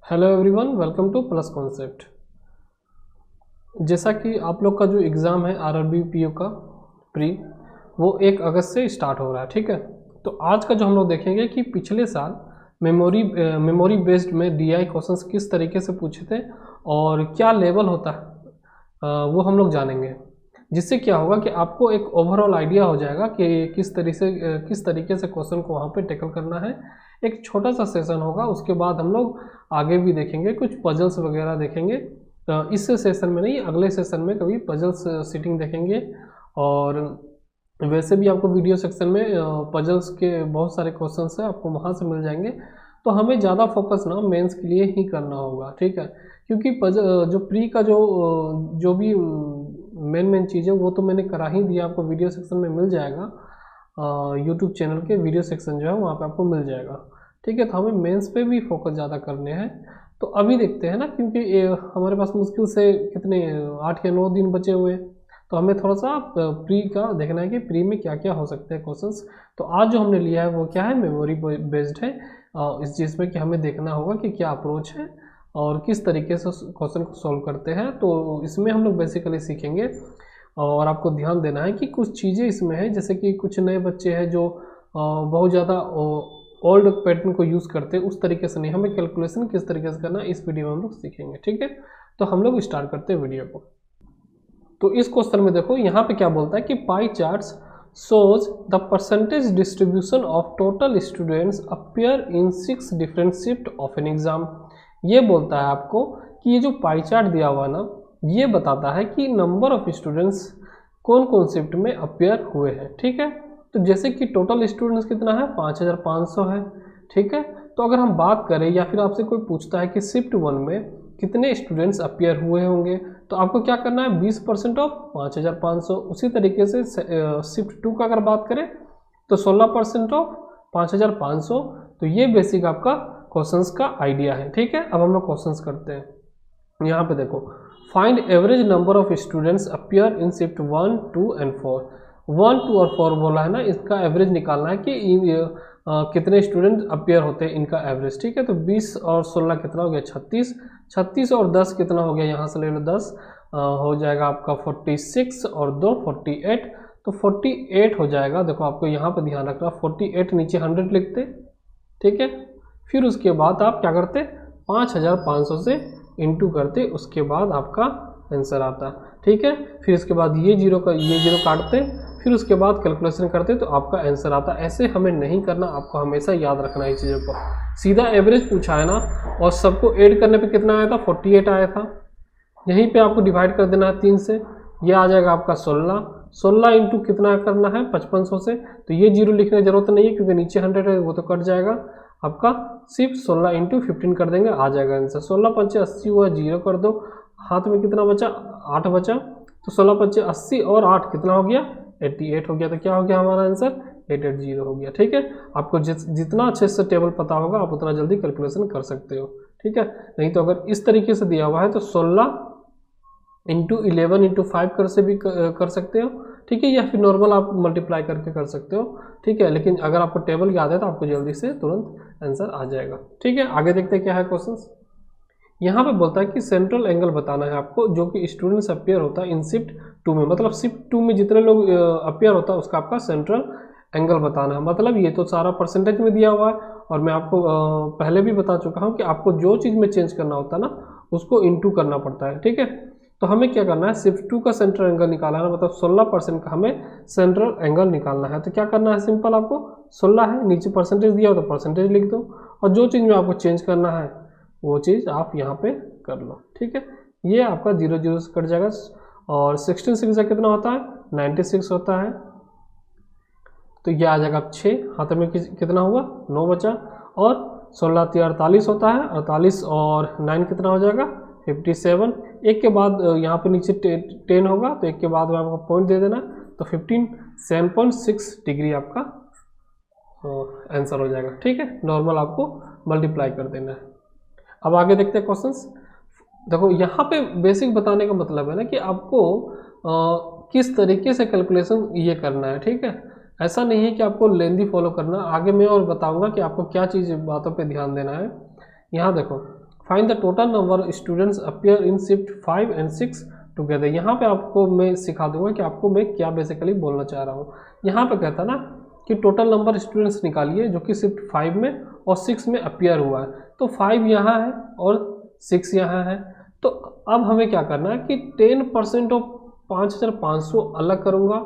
Hello everyone, welcome two plus concept. जैसा कि आप लोग का जो एग्ज़ाम है आरआरबी पीओ का प्री, वो 1 अगस्त से स्टार्ट हो रहा है। ठीक है, तो आज का जो हम लोग देखेंगे कि पिछले साल मेमोरी बेस्ड में डीआई क्वेश्चंस किस तरीके से पूछे थे और क्या लेवल होता है, वो हम लोग जानेंगे। जिससे क्या होगा कि आपको एक ओवरऑल आइडिया हो जाएगा कि किस तरीके से क्वेश्चन को वहाँ पे टैकल करना है। एक छोटा सा सेशन होगा, उसके बाद हम लोग आगे भी देखेंगे, कुछ पजल्स वगैरह देखेंगे। इस सेशन में नहीं, अगले सेशन में कभी पजल्स सीटिंग देखेंगे। और वैसे भी आपको वीडियो सेक्शन में पजल्स के बहुत सारे क्वेश्चंस हैं, आपको वहाँ से मिल जाएंगे। तो हमें ज़्यादा फोकस ना मेंस के लिए ही करना होगा। ठीक है, क्योंकि जो प्री का जो भी मेन चीज़ है वो तो मैंने करा ही दिया, आपको वीडियो सेक्शन में मिल जाएगा। यूट्यूब चैनल के वीडियो सेक्शन जो है वहाँ पे आपको मिल जाएगा। ठीक है, तो हमें मेंस पे भी फोकस ज़्यादा करने हैं। तो अभी देखते हैं ना, क्योंकि हमारे पास मुश्किल से कितने 8 या 9 दिन बचे हुए हैं। तो हमें थोड़ा सा प्री का देखना है कि प्री में क्या क्या हो सकते हैं क्वेश्चंस। तो आज जो हमने लिया है वो क्या है, मेमोरी बेस्ड है। इस चीज़ में कि हमें देखना होगा कि क्या अप्रोच है और किस तरीके से क्वेश्चन को सॉल्व करते हैं। तो इसमें हम लोग बेसिकली सीखेंगे। और आपको ध्यान देना है कि कुछ चीज़ें इसमें हैं, जैसे कि कुछ नए बच्चे हैं जो बहुत ज़्यादा ओल्ड पैटर्न को यूज़ करते हैं, उस तरीके से नहीं, हमें कैलकुलेशन किस तरीके से करना है इस वीडियो में हम लोग सीखेंगे। ठीक है, तो हम लोग स्टार्ट करते हैं वीडियो को। तो इस क्वेश्चन में देखो यहाँ पे क्या बोलता है कि pie charts shows the percentage distribution of total students appear in 6 different shift of an exam। ये बोलता है आपको कि ये जो पाई चार्ट दिया हुआ ना, ये बताता है कि नंबर ऑफ स्टूडेंट्स कौन कौन शिफ्ट में अपेयर हुए हैं। ठीक है, तो जैसे कि टोटल स्टूडेंट्स कितना है, 5500 है। ठीक है, तो अगर हम बात करें या फिर आपसे कोई पूछता है कि शिफ्ट 1 में कितने स्टूडेंट्स अपेयर हुए होंगे, तो आपको क्या करना है, 20% ऑफ 5500। उसी तरीके से शिफ्ट 2 का अगर बात करें तो 16% ऑफ 5500। तो ये बेसिक आपका क्वेश्चंस का आइडिया है। ठीक है, अब हम लोग क्वेश्चंस करते हैं। यहाँ पे देखो, find average number of students appear in shift 1, 2 and 4। 1, 2 और 4 बोला है ना, इसका एवरेज निकालना है कि कितने स्टूडेंट अपियर होते हैं, इनका एवरेज। ठीक है, तो 20 और 16 कितना हो गया, 36। 36 और 10 कितना हो गया, यहाँ से ले लो 10, हो जाएगा आपका 46 और 2 48। तो 48 हो जाएगा। देखो आपको यहाँ पे ध्यान रखना, 48 नीचे 100 लिखते। ठीक है, फिर उसके बाद आप क्या करते, 5500 से इंटू करते, उसके बाद आपका आंसर आता। ठीक है, फिर इसके बाद ये जीरो काटते, फिर उसके बाद कैलकुलेशन करते तो आपका आंसर आता। ऐसे हमें नहीं करना, आपको हमेशा याद रखना है चीज़ों को। सीधा एवरेज पूछा है ना, और सबको ऐड करने पे कितना आया था, 48 आया था। यहीं पे आपको डिवाइड कर देना है 3 से, ये आ जाएगा आपका 16 इंटू कितना करना है, 5500 से। तो ये जीरो लिखने की जरूरत नहीं है, क्योंकि नीचे 100 है, वो तो कट जाएगा आपका। सिर्फ 16 इंटू 15 कर देंगे, आ जाएगा आंसर। 16 पंचे 80 हुआ, जीरो कर दो, हाथ में कितना बचा, 8 बचा। तो 16 पंचे 80 और 8 कितना हो गया, 88 हो गया। तो क्या हो गया हमारा आंसर, 880 हो गया। ठीक है, आपको जितना अच्छे से टेबल पता होगा आप उतना जल्दी कैलकुलेशन कर सकते हो। ठीक है, नहीं तो अगर इस तरीके से दिया हुआ है तो 16 इंटू 11 इंटू 5 कर से भी कर सकते हो। ठीक है, या फिर नॉर्मल आप मल्टीप्लाई करके कर सकते हो। ठीक है, लेकिन अगर आपको टेबल याद है तो आपको जल्दी से तुरंत आंसर आ जाएगा। ठीक है, आगे देखते हैं क्या है क्वेश्चंस। यहाँ पे बोलता है कि सेंट्रल एंगल बताना है आपको, जो कि स्टूडेंट्स अपेयर होता है इन शिफ्ट 2 में। मतलब शिफ्ट 2 में जितने लोग अपेयर होता है उसका आपका सेंट्रल एंगल बताना है। मतलब ये तो सारा परसेंटेज में दिया हुआ है, और मैं आपको पहले भी बता चुका हूँ कि आपको जो चीज़ में चेंज करना होता है ना, उसको इंटू करना पड़ता है। ठीक है, तो हमें क्या करना है, शिफ्ट 2 का सेंट्रल एंगल निकालना है, मतलब 16% का हमें सेंट्रल एंगल निकालना है। तो क्या करना है, सिंपल, आपको 16 है, नीचे परसेंटेज दिया हो तो परसेंटेज लिख दो, और जो चीज़ में आपको चेंज करना है वो चीज़ आप यहाँ पे कर लो। ठीक है, ये आपका 0 0 से कट जाएगा, और 16 6 का कितना होता है, 96 होता है। तो ये आ जाएगा 6, हाथ में कितना हुआ, 9 बचा, और 16 3 48 होता है, 48 और 9 कितना हो जाएगा, 57। एक के बाद यहाँ पे नीचे 10 होगा, तो एक के बाद में आपको पॉइंट दे देना, तो 7.6 डिग्री आपका आंसर हो जाएगा। ठीक है, नॉर्मल आपको मल्टीप्लाई कर देना है। अब आगे देखते हैं क्वेश्चंस। देखो यहाँ पे बेसिक बताने का मतलब है ना कि आपको किस तरीके से कैलकुलेशन ये करना है। ठीक है, ऐसा नहीं है कि आपको लेंदी फॉलो करना, आगे मैं और बताऊंगा कि आपको क्या चीज़ बातों पे ध्यान देना है। यहाँ देखो, find the total number students appear in shift 5 and 6 together. यहाँ पे आपको मैं सिखा दूंगा कि आपको मैं क्या बेसिकली बोलना चाह रहा हूँ। यहाँ पे कहता ना कि टोटल नंबर स्टूडेंट्स निकालिए जो कि शिफ्ट 5 में और 6 में अपीयर हुआ है। तो 5 यहाँ है और 6 यहाँ है। तो अब हमें क्या करना है कि 10% ऑफ 5500 अलग करूँगा,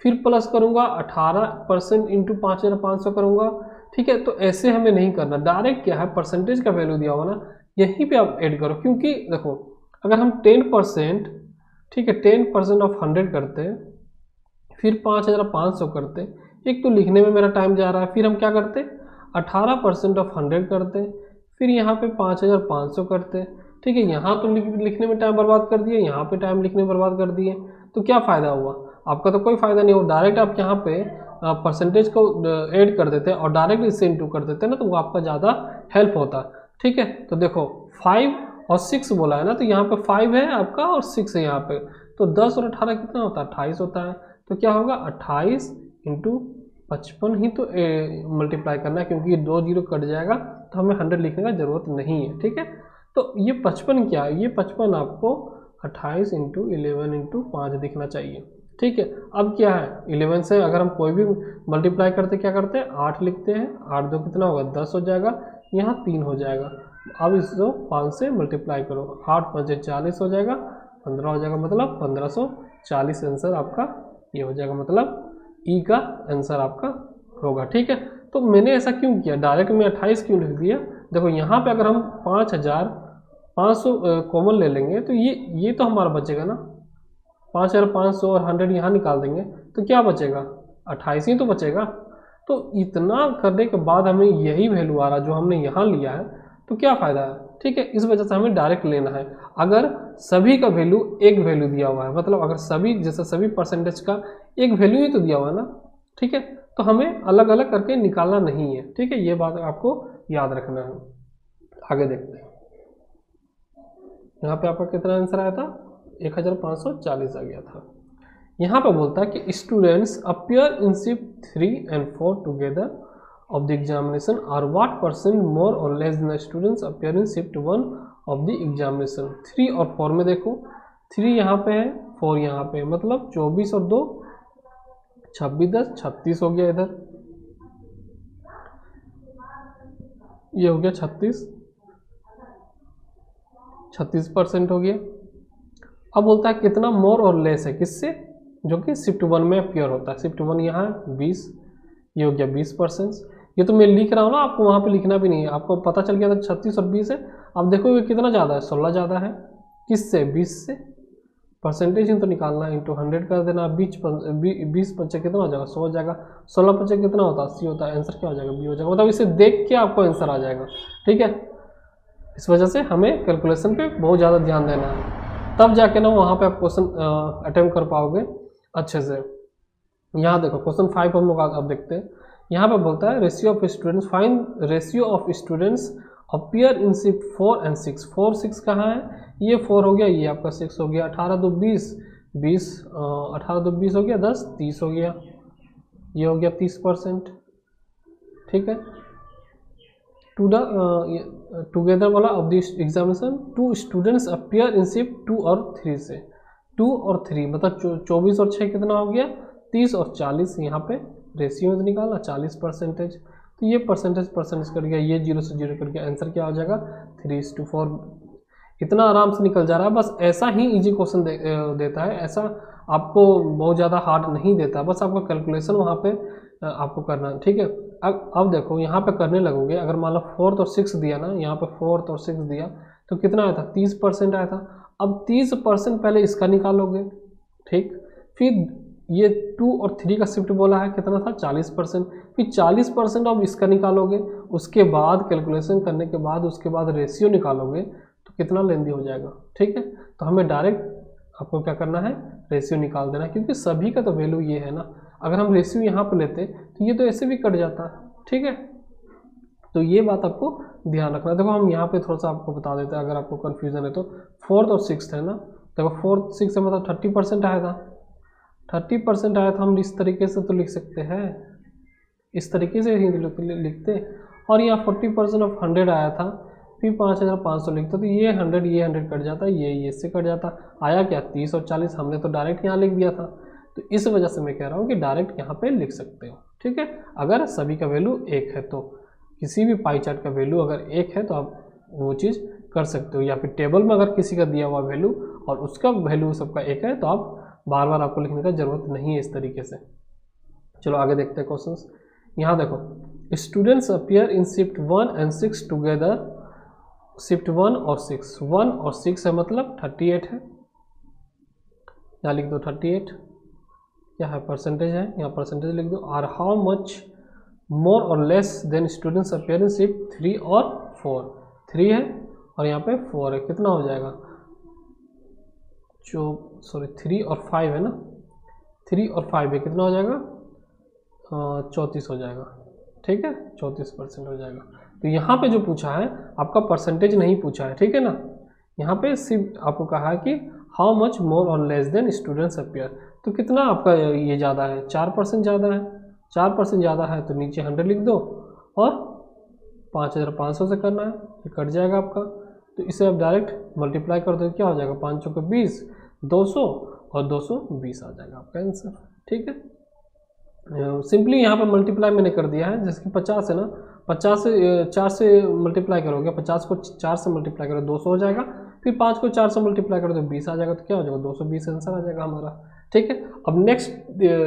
फिर प्लस करूँगा 18% इंटू 5500 करूँगा। ठीक है, तो ऐसे हमें नहीं करना, डायरेक्ट क्या है परसेंटेज का वैल्यू दिया हुआ ना यहीं पे आप ऐड करो। क्योंकि देखो अगर हम 10%, ठीक है 10% ऑफ 100 करते हैं, फिर 5500 करते हैं, एक तो लिखने में मेरा टाइम जा रहा है, फिर हम क्या करते हैं 18% ऑफ 100 करते हैं, फिर यहाँ पे 5500 करते हैं। ठीक है, यहाँ तो लिखने में टाइम बर्बाद कर दिए, यहाँ पे टाइम लिखने में बर्बाद कर दिए, तो क्या फ़ायदा हुआ आपका? तो कोई फ़ायदा नहीं हो। डायरेक्ट आप यहाँ पे परसेंटेज को ऐड कर देते हैं और डायरेक्ट इससे इंटू कर देते हैं ना, तो वो आपका ज़्यादा हेल्प होता है। ठीक है, तो देखो 5 और 6 बोला है ना, तो यहाँ पे 5 है आपका और 6 है यहाँ पे, तो 10 और 18 कितना होता है 28 होता है। तो क्या होगा 28 इंटू 55 ही तो मल्टीप्लाई करना है, क्योंकि 2 0 कट जाएगा तो हमें 100 लिखने का ज़रूरत नहीं है। ठीक है, तो ये 55 क्या है, ये 55 आपको 28 इंटू 11 इंटू 5 दिखना चाहिए। ठीक है, अब क्या है 11 से अगर हम कोई भी मल्टीप्लाई करते क्या करते हैं 8 लिखते हैं, 8 2 कितना होगा 10 हो जाएगा, यहाँ 3 हो जाएगा। अब इसको 5 से मल्टीप्लाई करो, 8 5 40 हो जाएगा, 15 हो जाएगा, मतलब 1540 आंसर आपका ये हो जाएगा, मतलब ई का आंसर आपका होगा। ठीक है, तो मैंने ऐसा क्यों किया, डायरेक्ट में 28 क्यों लिख दिया? देखो यहाँ पे अगर हम 5500 कॉमन ले लेंगे तो ये तो हमारा बचेगा ना, 5500 और 100 यहाँ निकाल देंगे तो क्या बचेगा 28 ही तो बचेगा। तो इतना करने के बाद हमें यही वैल्यू आ रहा जो हमने यहाँ लिया है, तो क्या फ़ायदा है? ठीक है, इस वजह से हमें डायरेक्ट लेना है। अगर सभी का वैल्यू एक वैल्यू दिया हुआ है, मतलब अगर सभी जैसे सभी परसेंटेज का एक वैल्यू ही तो दिया हुआ है ना, ठीक है, तो हमें अलग अलग करके निकालना नहीं है। ठीक है, ये बात आपको याद रखना है। आगे देखते हैं, यहाँ पे आपका कितना आंसर आया था 1540 आ गया था। यहाँ पे बोलता है कि students appear in shift 3 and 4 together of the examination are what percent more और less than students appear in shift 1 of the examination. 3 और 4 में देखो 3 यहाँ पे है 4 यहाँ पे है, मतलब 24 और 2 26 10 36 हो गया, इधर ये हो गया 36% हो गया। अब बोलता है कितना मोर और लेस है किससे, जो कि शिफ्ट 1 में अपीयर होता है। शिफ्ट 1 यहाँ 20, ये हो गया 20%। ये तो मैं लिख रहा हूँ ना, आपको वहाँ पे लिखना भी नहीं है, आपको पता चल गया था 36 और 20 है। अब देखो ये कितना ज़्यादा है 16 ज़्यादा है, किससे 20 से, परसेंटेज ही तो निकालना है, इंटू 100 कर देना। 20 पंचे कितना हो जाएगा 100 हो जाएगा, 16 पंचे कितना होता है 80 होता है, आंसर क्या हो जाएगा बी हो जाएगा। मतलब इसे देख के आपको आंसर आ जाएगा। ठीक है, इस वजह से हमें कैलकुलेशन पे बहुत ज़्यादा ध्यान देना है, तब जाके ना वहाँ पे आप क्वेश्चन अटेम्प्ट कर पाओगे अच्छे से। यहाँ देखो क्वेश्चन 5 हम लोग अब देखते हैं। यहाँ पे बोलता है ratio of students, find ratio of students appear in shift 4 and 6। 4 6 कहाँ है, ये 4 हो गया, ये आपका 6 हो गया, 18 2 20 20 18 2 20 हो गया 10 30 हो गया, ये हो गया 30%। ठीक है, टुगेदर वाला of the examination 2 students appear in shift 2 और 3 से। 2 और 3 मतलब 24 और 6 कितना हो गया 30 और 40, यहाँ पे रेशियो में निकालना 40%। तो ये परसेंटेज कर गया, ये 0 से 0 कर गया, आंसर क्या हो जाएगा 3:4। इतना आराम से निकल जा रहा है। बस ऐसा ही इजी क्वेश्चन देता है, ऐसा आपको बहुत ज़्यादा हार्ड नहीं देता, बस आपका कैलकुलेशन वहाँ पे आपको करना है। ठीक है, अब देखो यहाँ पे करने लगोगे, अगर मान लो 4 और 6 दिया ना, यहाँ पे 4 और 6 दिया तो कितना आया था 30% आया था। अब 30% पहले इसका निकालोगे, ठीक, फिर ये 2 और 3 का शिफ्ट बोला है कितना था 40%, फिर 40% अब इसका निकालोगे, उसके बाद कैलकुलेशन करने के बाद उसके बाद रेशियो निकालोगे तो कितना लेंदी हो जाएगा। ठीक है, तो हमें डायरेक्ट आपको क्या करना है रेशियो निकाल देना है, क्योंकि सभी का तो वैल्यू ये है ना। अगर हम रेशियो यहाँ पर लेते तो ये तो ऐसे भी कट जाता है। ठीक है, तो ये बात आपको ध्यान रखना। देखो हम यहाँ पे थोड़ा सा आपको बता देते हैं अगर आपको कन्फ्यूजन है तो। 4th और 6th है ना, देखो 4th 6th मतलब 30% आया था, 30% आया था, हम इस तरीके से तो लिख सकते हैं, इस तरीके से ही लिखते। और यहाँ 40% ऑफ 100 आया था, फिर 5500 लिखते तो ये 100 कट जाता, ये इससे कट जाता। आया क्या 30 और 40, हमने तो डायरेक्ट यहाँ लिख दिया था। तो इस वजह से मैं कह रहा हूँ कि डायरेक्ट यहाँ पे लिख सकते हो, ठीक है। अगर सभी का वैल्यू 1 है तो किसी भी पाई चार्ट का वैल्यू अगर 1 है तो आप वो चीज़ कर सकते हो, या फिर टेबल में अगर किसी का दिया हुआ वैल्यू और उसका वैल्यू सबका 1 है तो आप बार बार आपको लिखने का ज़रूरत नहीं है इस तरीके से। चलो आगे देखते हैं क्वेश्चंस। यहाँ देखो, students appear in shift 1 and 6 together. Shift 1 और 6, 1 और 6 है मतलब 38 है, यहाँ लिख दो 38। क्या है परसेंटेज है, यहाँ परसेंटेज लिख दो। आर हाउ मच मोर और less than students appear in shift 3 और 4। 3 है और यहाँ पे 4 है, कितना हो जाएगा, जो 3 और 5 है ना, 3 और 5 है, कितना हो जाएगा 34 हो जाएगा, ठीक है, 34% हो जाएगा। तो यहाँ पे जो पूछा है आपका परसेंटेज नहीं पूछा है, ठीक है ना। यहाँ पे सिर्फ आपको कहा है कि हाउ मच मोर और लेस देन स्टूडेंट्स अपीयर, तो कितना आपका ये ज़्यादा है, 4% ज़्यादा है। 4% ज़्यादा है तो नीचे 100 लिख दो और 5500 से करना है, ये कट जाएगा आपका। तो इसे आप डायरेक्ट मल्टीप्लाई कर दो, क्या हो जाएगा 5 चौके 20, 200 और 220 आ जाएगा आपका आंसर, ठीक है। सिंपली यहाँ पे मल्टीप्लाई मैंने कर दिया है, जैसे कि 50 है ना, 50 से 4 से मल्टीप्लाई करोगे, 50 को 4 से मल्टीप्लाई करो 200 हो जाएगा, फिर 5 को 4 से मल्टीप्लाई करो तो 20 आ जाएगा, तो क्या हो जाएगा 220 आंसर आ जाएगा हमारा, ठीक है। अब नेक्स्ट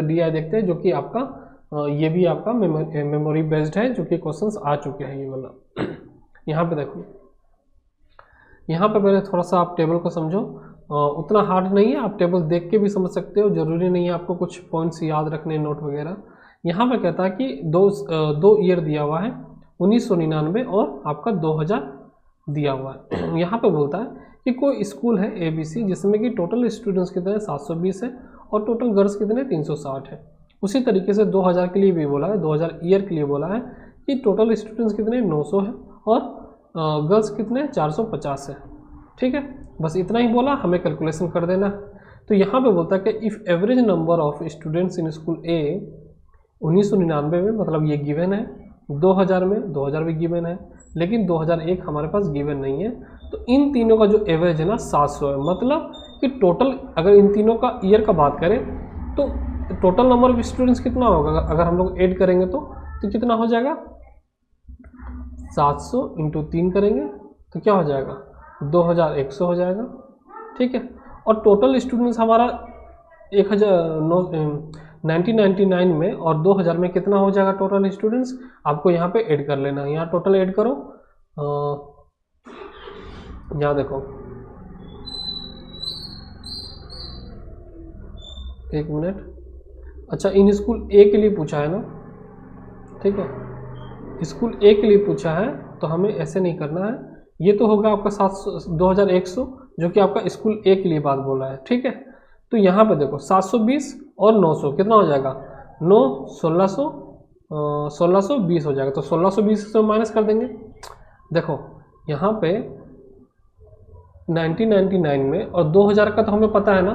DI देखते हैं, जो कि आपका ये भी आपका मेमोरी बेस्ड है, जो कि क्वेश्चंस आ चुके हैं ये वाला। यहाँ पे देखो, यहाँ पे पहले थोड़ा सा आप टेबल को समझो, उतना हार्ड नहीं है, आप टेबल देख के भी समझ सकते हो, जरूरी नहीं है आपको कुछ पॉइंट्स याद रखने नोट वगैरह। यहाँ पे कहता है कि दो ईयर दिया हुआ है, 1999 और आपका 2000 दिया हुआ है। यहाँ पे बोलता है कि कोई स्कूल है ABC जिसमें कि टोटल स्टूडेंट्स कितने 720 है और टोटल गर्ल्स कितने 360 है। उसी तरीके से 2000 के लिए भी बोला है, 2000 ईयर के लिए बोला है कि टोटल स्टूडेंट्स कितने 900 है और गर्ल्स कितने 450 है, ठीक है। बस इतना ही बोला, हमें कैलकुलेशन कर देना। तो यहाँ पे बोलता है कि if average number of students in school A 1999 में, मतलब ये गिवन है, 2000 में 2000 भी गिवन है, लेकिन 2001 हमारे पास गिवन नहीं है। तो इन तीनों का जो एवरेज है ना 700 है, मतलब कि टोटल अगर इन तीनों का ईयर का बात करें तो टोटल नंबर ऑफ स्टूडेंट्स कितना होगा, अगर हम लोग ऐड करेंगे तो कितना हो जाएगा 700 × 3 करेंगे तो क्या हो जाएगा 2100 हो जाएगा, ठीक है। और टोटल स्टूडेंट्स हमारा 1999 में और 2000 में कितना हो जाएगा टोटल स्टूडेंट्स, आपको यहाँ पे ऐड कर लेना है। यहाँ टोटल ऐड करो, यहाँ देखो, एक मिनट, अच्छा इन स्कूल A के लिए पूछा है ना, ठीक है, स्कूल A के लिए पूछा है तो हमें ऐसे नहीं करना है। ये तो होगा आपका 2100 जो कि आपका स्कूल A के लिए बात बोला है, ठीक है। तो यहाँ पे देखो 720 और 900 कितना हो जाएगा 9 1620 हो जाएगा, तो 1620 से माइनस कर देंगे। देखो यहाँ पे 1999 में और 2000 का तो हमें पता है ना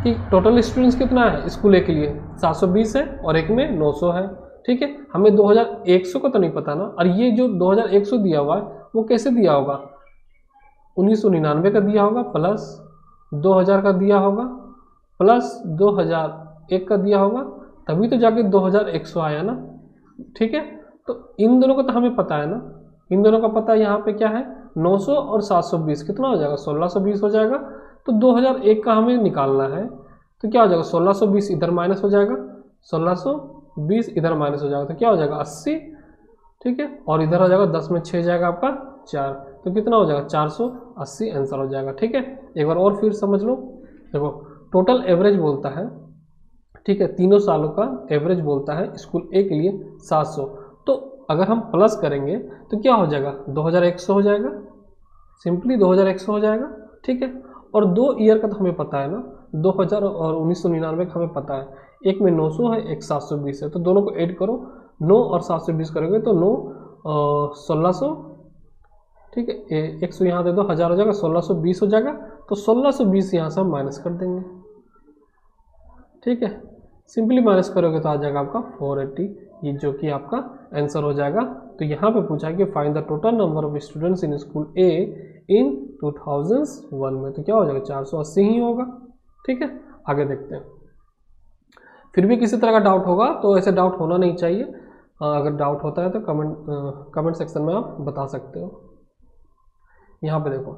कि टोटल स्टूडेंट्स कितना है स्कूल A के लिए 720 है और एक में 900 है, ठीक है। हमें 2100 का तो नहीं पता ना, और ये जो 2100 दिया हुआ है वो कैसे दिया होगा 1999 का दिया होगा प्लस 2000 का दिया होगा प्लस 2001 का दिया होगा, तभी तो जाके 2100 आया ना, ठीक है। तो इन दोनों का तो हमें पता है ना, इन दोनों का पता यहाँ पे क्या है 900 और 720 कितना हो जाएगा 1620 हो जाएगा। तो 2001 का हमें निकालना है तो क्या हो जाएगा 1620 इधर माइनस हो जाएगा, 1620 इधर माइनस हो जाएगा, तो क्या हो जाएगा 80, ठीक है। और इधर हो जाएगा 10 में 6 जाएगा आपका 4, तो कितना हो जाएगा 480 आंसर हो जाएगा, ठीक है। एक बार और फिर समझ लो, देखो टोटल एवरेज बोलता है, ठीक है, तीनों सालों का एवरेज बोलता है स्कूल A के लिए 700, तो अगर हम प्लस करेंगे तो क्या हो जाएगा 2100 हो जाएगा, सिंपली 2100 हो जाएगा, ठीक है। और 2 ईयर का तो हमें पता है ना, 2000 और 1999 का हमें पता है, एक में 900 है एक 720 है, तो दोनों को ऐड करो, 9 और 720 करोगे तो 9 1600, ठीक है, 100 यहाँ दे दो, 1000 हो जाएगा, 1620 हो जाएगा, तो 1620 यहाँ से हम माइनस कर देंगे, ठीक है। सिंपली माइनस करोगे तो आ जाएगा आपका 480 ये जो कि आपका आंसर हो जाएगा। तो यहाँ पे पूछा है कि find the total number of students in school A in 2001 में, तो क्या हो जाएगा 480 ही होगा। ठीक है, आगे देखते हैं। फिर भी किसी तरह का डाउट होगा तो ऐसे डाउट होना नहीं चाहिए। अगर डाउट होता है तो कमेंट सेक्शन में आप बता सकते हो। यहाँ पे देखो,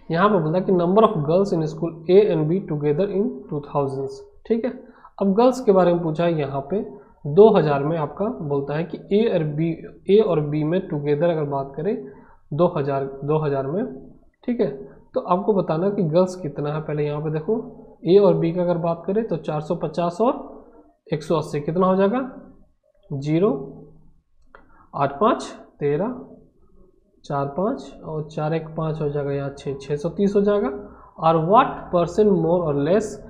यहाँ पे बोलता है कि number of girls in school A and be together in 2000। ठीक है, अब गर्ल्स के बारे में पूछा है यहाँ पे 2000 में आपका बोलता है कि ए और बी में टुगेदर अगर बात करें 2000 में। ठीक है, तो आपको बताना कि गर्ल्स कितना है। पहले यहाँ पे देखो, ए और बी का अगर बात करें तो 450 और 180 कितना हो जाएगा 0, 8 5 13, 4 5 और 4 1 5 हो जाएगा यहाँ 630 हो जाएगा। और व्हाट परसेंट मोर और less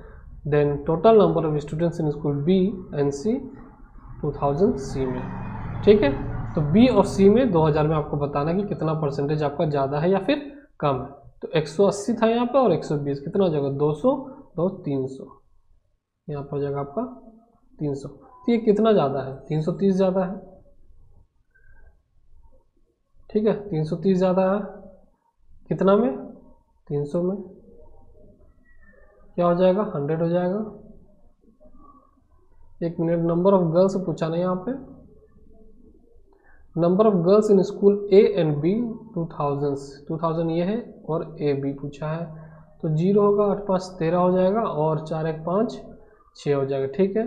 than total number of students in school B and C 2000 C में। ठीक है, तो बी और सी में 2000 में आपको बताना कि कितना परसेंटेज आपका ज़्यादा है या फिर कम है। तो 180 था यहाँ पे और 120 कितना हो जाएगा 200 तो 300, यहाँ पर हो जाएगा आपका 300। तो ये कितना ज़्यादा है 330 ज़्यादा है। ठीक है, 330 ज़्यादा है कितना में 300 में, क्या हो जाएगा 100 हो जाएगा। एक मिनट, नंबर ऑफ गर्ल्स पूछा ना यहाँ पे, number of girls in school A and B 2000 ये है और ए बी पूछा है। तो 0 होगा, 8 5 13 हो जाएगा और 4 1 5 6 हो जाएगा। ठीक है,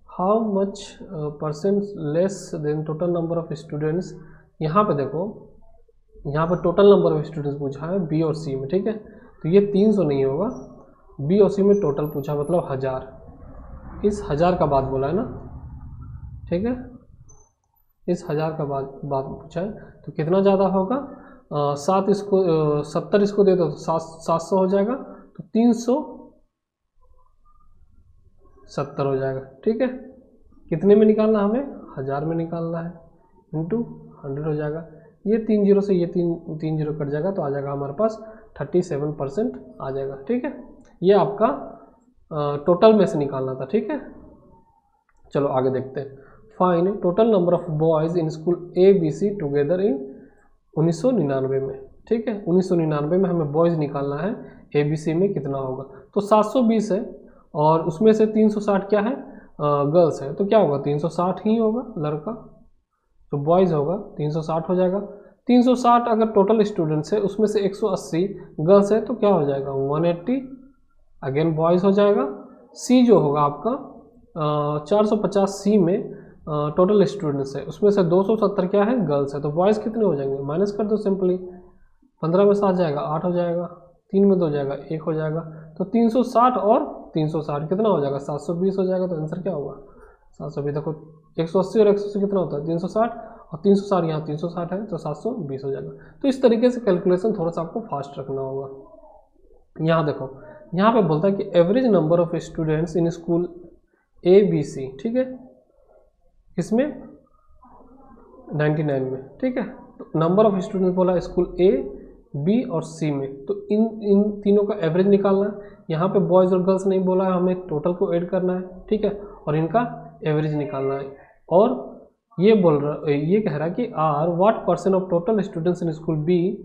how much percent less than total number of students. यहाँ पे देखो, यहाँ पे टोटल नंबर ऑफ स्टूडेंट्स पूछा है बी और सी में। ठीक है, तो ये 300 नहीं होगा, बी और सी में टोटल पूछा मतलब 1000, इस 1000 का बात बोला है ना। ठीक है, इस 1000 का बात पूछा है तो कितना ज़्यादा होगा 7 इसको 70 इसको दे दो तो 700 हो जाएगा, तो 370 हो जाएगा। ठीक है, कितने में निकालना हमें 1000 में निकालना है, इंटू 100 हो जाएगा। ये 3 0 से ये 3 0 कट जाएगा तो आ जाएगा हमारे पास 37% आ जाएगा। ठीक है, ये आपका टोटल में से निकालना था। ठीक है, चलो आगे देखते हैं। Find total number of boys in school A B C together in 1999 में। ठीक है, 1999 में हमें बॉयज़ निकालना है, ए बी सी में कितना होगा। तो 720 है और उसमें से 360 क्या है गर्ल्स है, तो क्या होगा 360 ही होगा लड़का, तो बॉयज़ होगा 360 हो जाएगा। 360 अगर टोटल स्टूडेंट्स है उसमें से 180 गर्ल्स है तो क्या हो जाएगा 180 अगेन बॉयज़ हो जाएगा। सी जो होगा आपका 450 सी में टोटल स्टूडेंट्स है उसमें से 270 क्या है गर्ल्स है, तो बॉयज़ कितने हो जाएंगे माइनस कर दो सिंपली, 15 में 7 जाएगा 8 हो जाएगा, 3 में 2 जाएगा 1 हो जाएगा। तो 360 और 360 कितना हो जाएगा 720 हो जाएगा। तो आंसर क्या होगा 720। देखो 180 और 180 कितना होता है 360 और 360 यहाँ 360 है तो 720 हो जाएगा। तो इस तरीके से कैलकुलेशन थोड़ा सा आपको फास्ट रखना होगा। यहाँ देखो, यहाँ पे बोलता है कि average number of students in school A B C. ठीक है, इसमें 99 में। ठीक है, तो नंबर ऑफ स्टूडेंट्स बोला स्कूल ए बी और सी में, तो इन तीनों का एवरेज निकालना है। यहाँ पे बॉयज़ और गर्ल्स नहीं बोला है, हमें टोटल को ऐड करना है। ठीक है, और इनका एवरेज निकालना है। और ये कह रहा है कि are what percent of total students in school B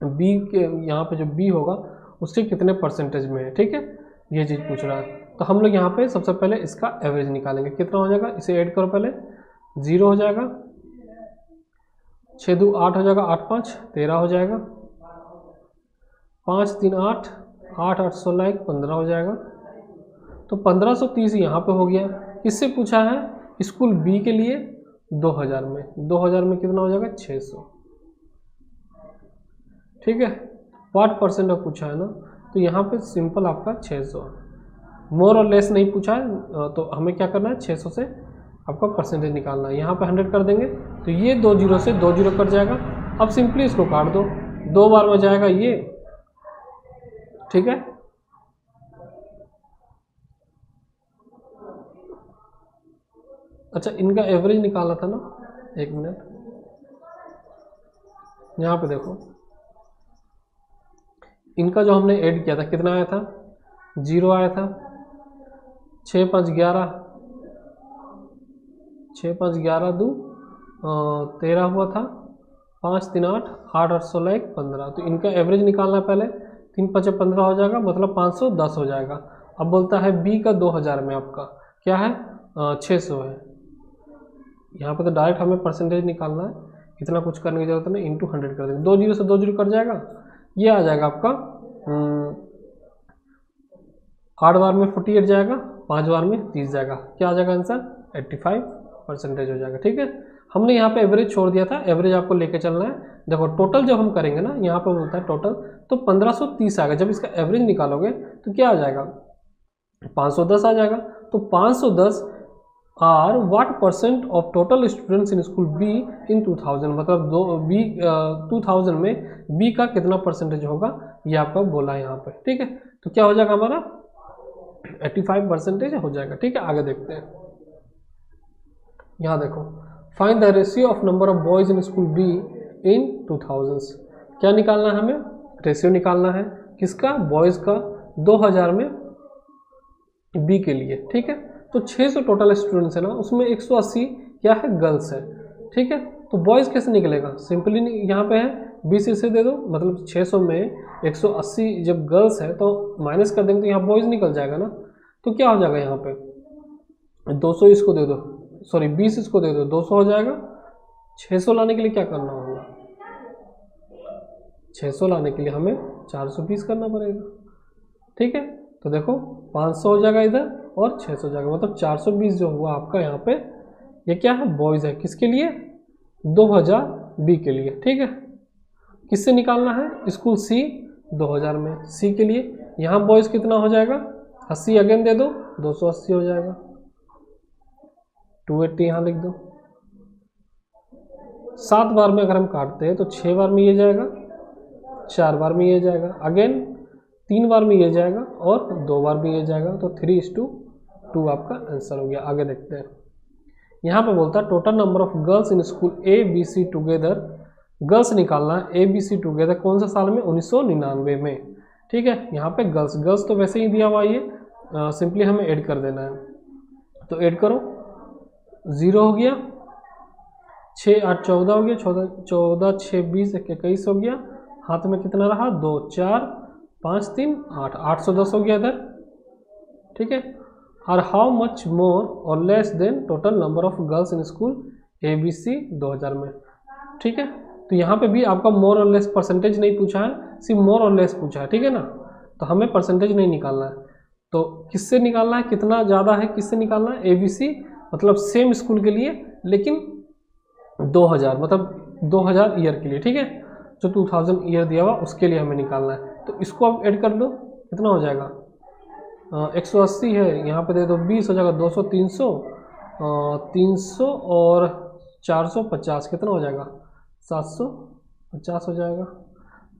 के यहाँ पे जो बी होगा उसके कितने परसेंटेज में है। ठीक है, ये चीज़ पूछ रहा है। तो हम लोग यहाँ पे सबसे पहले इसका एवरेज निकालेंगे, कितना हो जाएगा इसे ऐड करो पहले, 0 हो जाएगा, 6 2 8 हो जाएगा, 8 5 13 हो जाएगा, 5 3 8 8 8 16 1 15 हो जाएगा। तो 1530 यहाँ पे हो गया। इससे पूछा है स्कूल बी के लिए 2000 में, 2000 में कितना हो जाएगा 600। ठीक है, व्हाट परसेंट ऑफ पूछा है ना, तो यहाँ पे सिंपल आपका 600, मोर और लेस नहीं पूछा है। तो हमें क्या करना है 600 से आपका परसेंटेज निकालना है। यहाँ पे 100 कर देंगे तो ये 2 0 से 2 0 कट जाएगा। अब सिंपली इसको काट दो, 2 बार में जाएगा ये। ठीक है, अच्छा इनका एवरेज निकालना था ना, एक मिनट, यहाँ पे देखो इनका जो हमने ऐड किया था कितना आया था 0 आया था, 6 5 11 6 5 11 2 13 हुआ था, 5 3 8 8 8 16 1 15। तो इनका एवरेज निकालना है पहले, 3 5 15 हो जाएगा, मतलब 510 हो जाएगा। अब बोलता है बी का 2000 में आपका क्या है 600 है। यहाँ पे तो डायरेक्ट हमें परसेंटेज निकालना है, इतना कुछ करने की जरूरत नहीं, इंटू 100 कर देंगे, 2 जीरो से 2 जीरो कट जाएगा, ये आ जाएगा आपका 8 बार में 48 जाएगा, 5 बार में 30 जाएगा, क्या आ जाएगा आंसर 85% हो जाएगा। ठीक है, हमने यहाँ पे एवरेज छोड़ दिया था, एवरेज आपको लेके चलना है। देखो टोटल जब हम करेंगे ना, यहाँ पे बोलता है टोटल, तो 1530 आएगा। जब इसका एवरेज निकालोगे तो क्या आ जाएगा 510 आ जाएगा। तो 510 are what percent of total students in school B in 2000, मतलब 2000 में बी का कितना परसेंटेज होगा, ये आपका बोला है यहाँ पे। ठीक है, तो क्या हो जाएगा हमारा 85% हो जाएगा। ठीक है, आगे देखते हैं। यहाँ देखो, find the ratio of number of boys in school B in 2000। क्या निकालना है हमें, रेशियो निकालना है किसका, बॉयज का 2000 में बी के लिए। ठीक है, तो 600 टोटल स्टूडेंट्स है ना, उसमें 180 क्या है गर्ल्स है। ठीक है, तो बॉयज कैसे निकलेगा, सिंपली यहाँ पे है 20 इसे दे दो, मतलब 600 में 180 जब गर्ल्स है तो माइनस कर देंगे तो यहाँ बॉयज निकल जाएगा ना। तो क्या हो जाएगा यहाँ पे 200 इसको दे दो, सॉरी 20 इसको दे दो, 200 हो जाएगा। 600 लाने के लिए क्या करना होगा, 600 लाने के लिए हमें 420 करना पड़ेगा। ठीक है, तो देखो 500 हो जाएगा इधर और 600 हो जाएगा, मतलब 420 जो हुआ आपका यहाँ पे, ये क्या है बॉयज है, किसके लिए 2000 बी के लिए। ठीक है, किससे निकालना है, स्कूल सी 2000 में सी के लिए। यहाँ बॉयज कितना हो जाएगा 80 अगेन दे दो, 280 हो जाएगा, 280 यहाँ लिख दो। 7 बार में अगर हम काटते हैं तो 6 बार में ये जाएगा, 4 बार में ये जाएगा, अगेन 3 बार में ये जाएगा और 2 बार में ये जाएगा। तो 3:2 आपका आंसर हो गया। आगे देखते हैं, यहाँ पे बोलता है total number of girls in school A B C together. Girls निकालना है ए बी सी टुगेदर कौन सा साल में, 1999 में। ठीक है, यहाँ पे गर्ल्स तो वैसे ही दिया हुआ, ये सिंपली हमें ऐड कर देना है। तो ऐड करो, 0 हो गया, 6 8 14 हो गया, 14 6 20 21 हो गया, हाथ में कितना रहा 2 4 5 3 8 810 हो गया इधर। ठीक है, और हाउ मच मोर और less than total number of girls in school A B C 2000 में। ठीक है, तो यहाँ पे भी आपका मोर और लेस परसेंटेज नहीं पूछा है, सिर्फ मोर और लेस पूछा है। ठीक है ना, तो हमें परसेंटेज नहीं निकालना है। तो किससे निकालना है, कितना ज़्यादा है किससे निकालना है, ए बी सी मतलब सेम स्कूल के लिए, लेकिन 2000 मतलब 2000 ईयर के लिए। ठीक है, जो 2000 ईयर दिया हुआ उसके लिए हमें निकालना है। तो इसको आप ऐड कर लो, कितना हो जाएगा 180 है, यहाँ पे दे दो 20 हो जाएगा, 200 300 300 और 450 कितना हो जाएगा 750 हो जाएगा।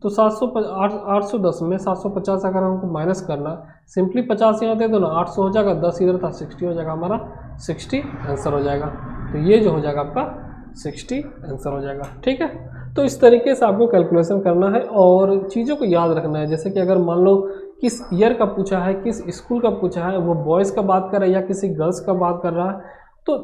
तो 810 में 750 अगर हमको माइनस करना, सिंपली 50 यहाँ दे दो ना, 800 हो जाएगा, 10 इधर था 60 हो जाएगा, हमारा 60 आंसर हो जाएगा। तो ये जो हो जाएगा आपका 60 आंसर हो जाएगा। ठीक है, तो इस तरीके से आपको कैलकुलेशन करना है और चीज़ों को याद रखना है। जैसे कि अगर मान लो किस ईयर का पूछा है, किस स्कूल का पूछा है, वो बॉयज़ का बात कर रहा है या किसी गर्ल्स का बात कर रहा है, तो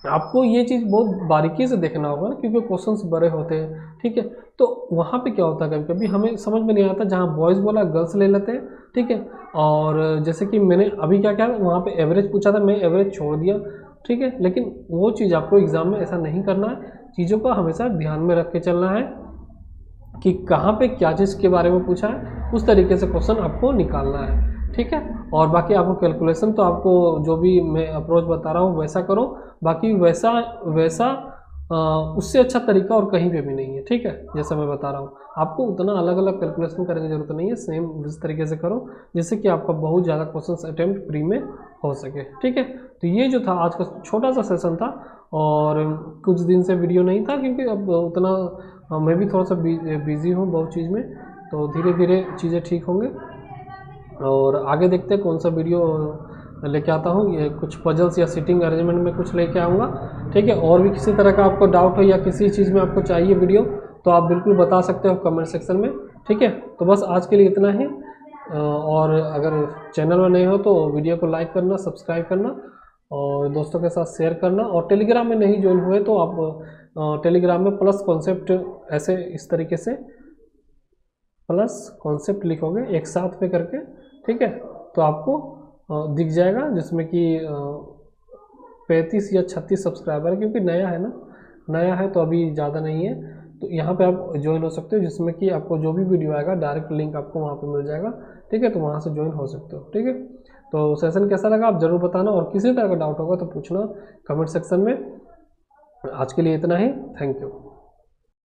आपको ये चीज़ बहुत बारीकी से देखना होगा ना, क्योंकि क्वेश्चंस बड़े होते हैं। ठीक है, तो वहाँ पे क्या होता है कभी कभी हमें समझ में नहीं आता, जहाँ बॉयज़ बोला गर्ल्स ले लेते हैं। ठीक है, और जैसे कि मैंने अभी क्या किया, वहाँ पे एवरेज पूछा था, मैं एवरेज छोड़ दिया। ठीक है, लेकिन वो चीज़ आपको एग्ज़ाम में ऐसा नहीं करना है। चीज़ों का हमेशा ध्यान में रख के चलना है कि कहाँ पे क्या चीज़ के बारे में पूछा है, उस तरीके से क्वेश्चन आपको निकालना है। ठीक है, और बाकी आपको कैलकुलेशन तो आपको जो भी मैं अप्रोच बता रहा हूँ वैसा करो, बाकी वैसा उससे अच्छा तरीका और कहीं पे भी नहीं है। ठीक है, जैसा मैं बता रहा हूँ, आपको उतना अलग अलग कैलकुलेशन करने की जरूरत नहीं है, सेम इस तरीके से करो जिससे कि आपका बहुत ज़्यादा क्वेश्चन अटेम्प्ट फ्री में हो सके। ठीक है, तो ये जो था आज का छोटा सा सेशन था, और कुछ दिन से वीडियो नहीं था क्योंकि अब उतना मैं भी थोड़ा सा बिजी हूँ बहुत चीज़ में, तो धीरे धीरे चीज़ें ठीक होंगे। और आगे देखते हैं कौन सा वीडियो लेके आता हूँ, ये कुछ पजल्स या सिटिंग अरेंजमेंट में कुछ लेके आऊँगा। ठीक है, और भी किसी तरह का आपको डाउट हो या किसी चीज़ में आपको चाहिए वीडियो, तो आप बिल्कुल बता सकते हो कमेंट सेक्शन में। ठीक है, तो बस आज के लिए इतना ही, और अगर चैनल में नए हो तो वीडियो को लाइक करना, सब्सक्राइब करना, और दोस्तों के साथ शेयर करना। और टेलीग्राम में नहीं ज्वाइन हुए तो आप टेलीग्राम में प्लस कॉन्सेप्ट ऐसे इस तरीके से प्लस कॉन्सेप्ट लिखोगे एक साथ में करके, ठीक है, तो आपको दिख जाएगा, जिसमें कि 35 या 36 सब्सक्राइबर है, क्योंकि नया है ना, नया है तो अभी ज़्यादा नहीं है। तो यहाँ पे आप ज्वाइन हो सकते हो, जिसमें कि आपको जो भी वीडियो आएगा डायरेक्ट लिंक आपको वहाँ पे मिल जाएगा, ठीक है, तो वहाँ से ज्वाइन हो सकते हो, ठीक है। तो सेशन कैसा लगा आप ज़रूर बताना, और किसी तरह का डाउट होगा तो पूछना कमेंट सेक्शन में। आज के लिए इतना ही, थैंक यू।